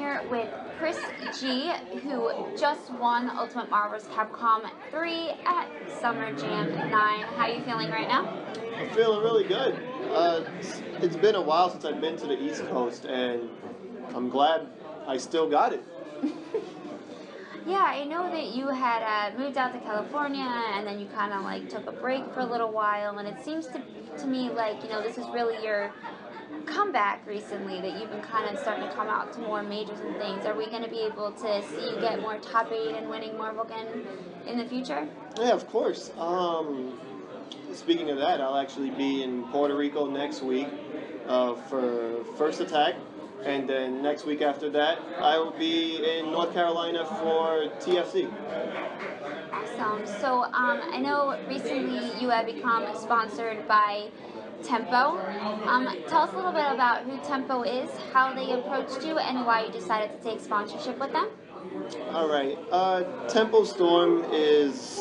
here with ChrisG, who just won Ultimate Marvel's Capcom 3 at Summer Jam 9. How are you feeling right now? I'm feeling really good. It's been a while since I've been to the East Coast, and I'm glad I still got it. Yeah, I know that you had moved out to California, and then you kind of like took a break for a little while, and it seems to me like, you know, this is really your comeback recently, that you've been kind of starting to come out to more majors and things. Are we going to be able to see you get more top 8 and winning Marvel again in the future? Yeah, of course. Speaking of that, I'll actually be in Puerto Rico next week for First Attack. And then next week after that, I will be in North Carolina for TFC. Awesome. So I know recently you have become sponsored by Tempo. Tell us a little bit about who Tempo is, how they approached you, and why you decided to take sponsorship with them. All right. Tempo Storm is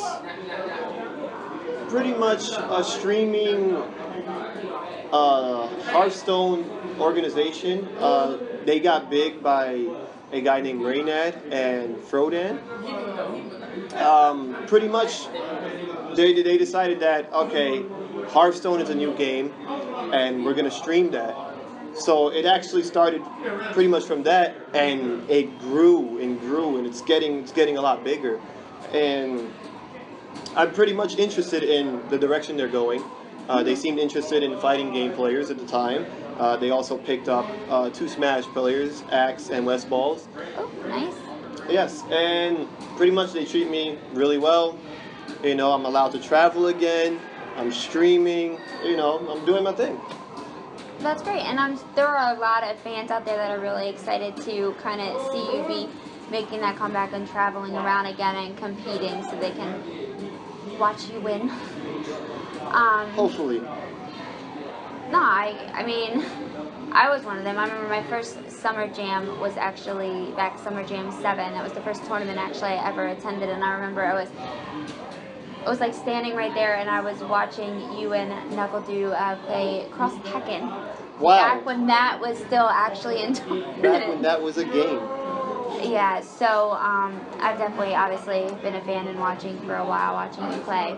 pretty much a streaming Hearthstone organization. They got big by a guy named Reynad and Frodan. Pretty much, they decided that, okay, Hearthstone is a new game, and we're going to stream that. So it actually started pretty much from that, and it grew and grew, and it's getting a lot bigger. And I'm pretty much interested in the direction they're going. They seemed interested in fighting game players at the time. They also picked up 2 Smash players, Axe and West Balls. Oh, nice. Yes, and pretty much they treat me really well. You know, I'm allowed to travel again. I'm streaming. You know, I'm doing my thing. That's great, and there are a lot of fans out there that are really excited to kind of see you be making that comeback and traveling around again and competing so they can watch you win. Hopefully. No, I mean, I was one of them. I remember my first Summer Jam was actually back Summer Jam 7. That was the first tournament actually I ever attended, and I remember I was like standing right there, and I was watching you and NuckleDu play Cross Tekken. Wow. Back when that was still actually in tournament. Back when that was a game. Yeah, so I've definitely, obviously, been a fan and watching for a while, watching you play.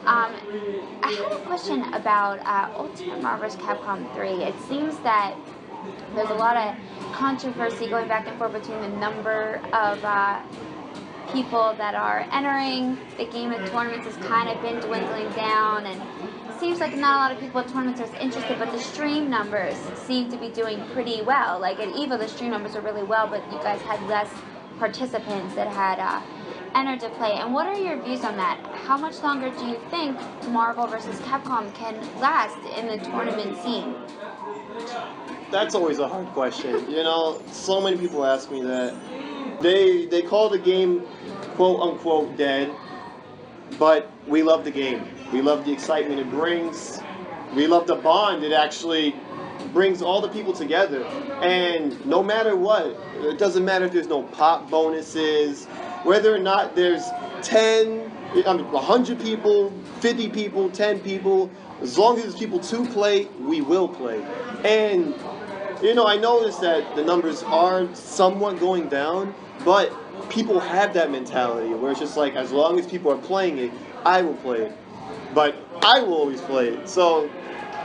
I had a question about Ultimate Marvel's Capcom 3. It seems that there's a lot of controversy going back and forth between the number of people that are entering the game. At tournaments has kind of been dwindling down, and it seems like not a lot of people at tournaments are interested, but the stream numbers seem to be doing pretty well. Like at EVO, the stream numbers are really well, but you guys had less participants that had entered to play. And what are your views on that? How much longer do you think Marvel versus Capcom can last in the tournament scene? That's always a hard question. You know, so many people ask me that. They call the game quote unquote dead, but we love the game. We love the excitement it brings. We love the bond it actually brings all the people together. And no matter what, it doesn't matter if there's no pop bonuses, whether or not there's 100 people, 50 people, 10 people, as long as there's people to play, we will play. And, you know, I noticed that the numbers are somewhat going down, but people have that mentality where it's just like, as long as people are playing it, I will play it. But I will always play it, so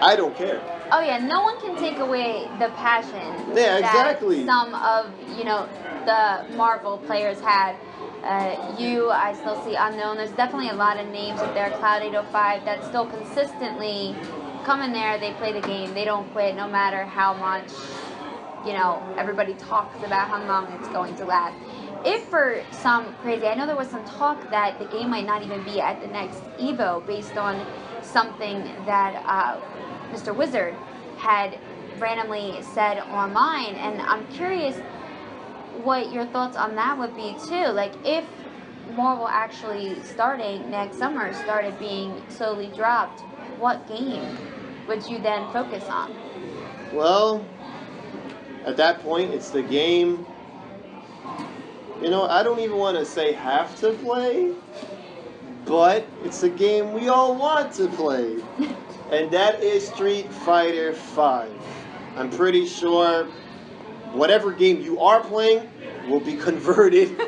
I don't care. Oh yeah, no one can take away the passion Yeah, exactly. that some of, you know, the Marvel players have. I still see Unknown. There's definitely a lot of names up there. Cloud805 that still consistently come in there. They play the game. They don't quit no matter how much, you know, everybody talks about how long it's going to last. If for some crazy, I know there was some talk that the game might not even be at the next EVO based on something that Mr. Wizard had randomly said online, and I'm curious what your thoughts on that would be too. Like if Marvel actually starting next summer started being slowly dropped, what game would you then focus on? Well, at that point, it's the game. You know, I don't even want to say have to play, but it's a game we all want to play. And that is Street Fighter V. I'm pretty sure whatever game you are playing will be converted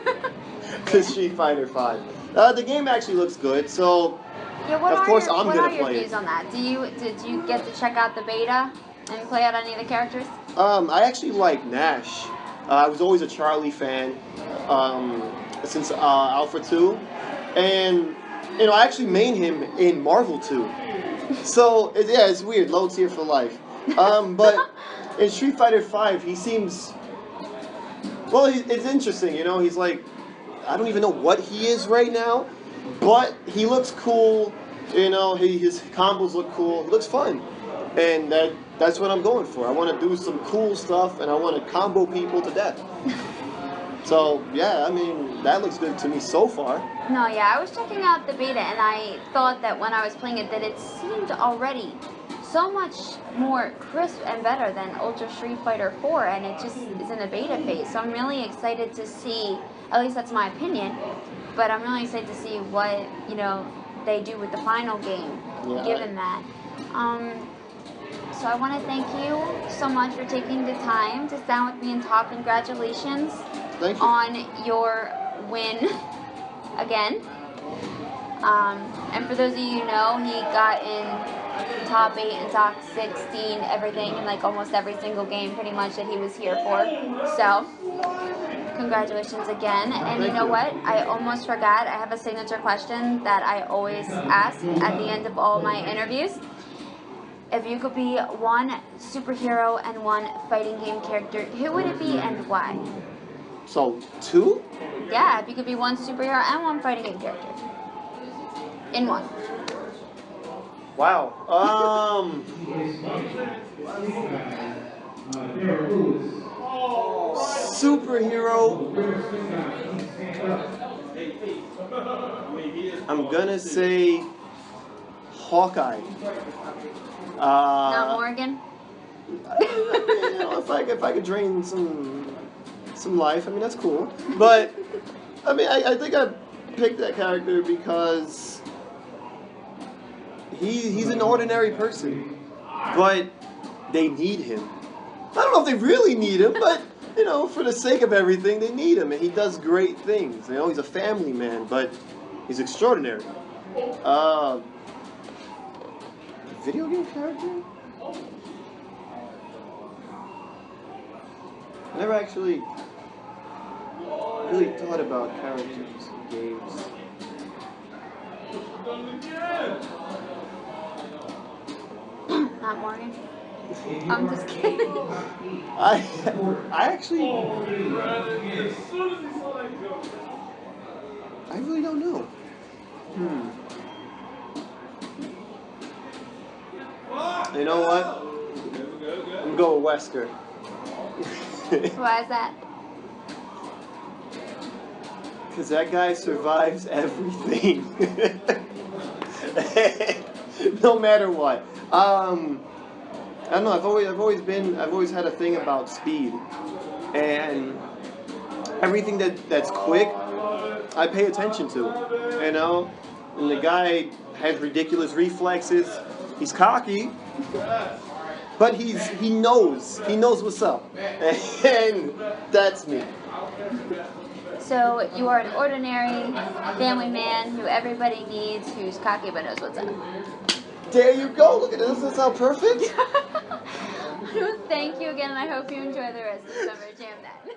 to Street Fighter V. The game actually looks good, so Yeah, of course I'm what gonna are your play views it. on that? Did you get to check out the beta and play out any of the characters? I actually like Nash. I was always a Charlie fan since Alpha 2, and I actually main him in Marvel 2. So yeah, it's weird. Low tier for life. But in Street Fighter V, he seems it's interesting. He's like, I don't even know what he is right now, but he looks cool. His combos look cool. He looks fun, and that's what I'm going for. I want to do some cool stuff, and I want to combo people to death. So yeah, I mean that looks good to me so far. No, yeah, I was checking out the beta, and I thought that when I was playing it, that it seemed already so much more crisp and better than Ultra Street Fighter 4, and it just is in the beta phase. So I'm really excited to see, at least that's my opinion, but I'm really excited to see what, they do with the final game, given that. So I want to thank you so much for taking the time to sit down with me and talk. Congratulations on your win again. And for those of you who know, he got in top 8 and top 16, everything, in like almost every single game pretty much that he was here for. So, congratulations again. And you know what? I almost forgot. I have a signature question that I always ask at the end of all my interviews. If you could be one superhero and one fighting game character, who would it be and why? So, 2? Yeah, if you could be one superhero and one fighting game character. In one. Wow. Superhero. I'm gonna say Hawkeye. Not Morgan? If I could drain some life, I mean that's cool. But I mean I think I picked that character because he's an ordinary person, but they need him. I don't know if they really need him, but for the sake of everything, they need him, and he does great things. He's a family man, but he's extraordinary. Video game character? I never actually really thought about characters in games. Not Morgan? I'm just kidding. I actually I really don't know. You know what? I'm going with Wesker. Why is that? Because that guy survives everything. No matter what. I don't know. I've always had a thing about speed, and everything that's quick, I pay attention to. And the guy has ridiculous reflexes. He's cocky, but he knows what's up, and that's me. So you are an ordinary family man who everybody needs, who's cocky but knows what's up. There you go. Look at this. Does that sound perfect? Thank you again, and I hope you enjoy the rest of Summer Jam then.